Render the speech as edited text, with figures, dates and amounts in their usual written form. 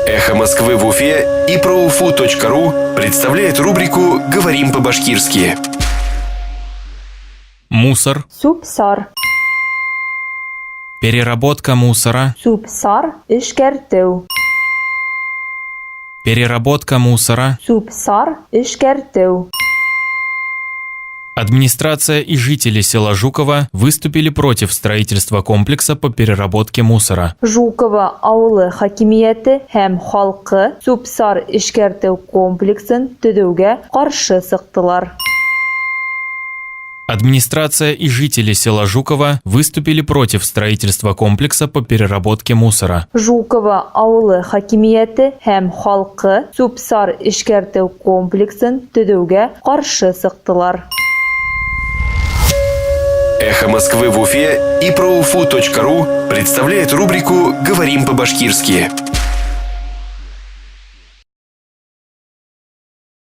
Эхо Москвы в Уфе и ProUFU.ру представляет рубрику «Говорим по-башкирски». Мусор. Супсар. Переработка мусора. Супсар эшкәртү. Переработка мусора. Супсар эшкәртү. Администрация и жители села Жуково выступили против строительства комплекса по переработке мусора. Жукова авылы хакимияте һәм халкы Супсар эшкәртү комплексын төзүгә каршы сыктылар. Администрация и жители села Жуково выступили против строительства комплекса по переработке мусора. Жукова авылы хакимияте һәм халкы Супсар эшкәртү комплексын төзүгә каршы сыктылар. Эхо Москвы в Уфе и ProUFU.ру представляет рубрику «Говорим по-башкирски».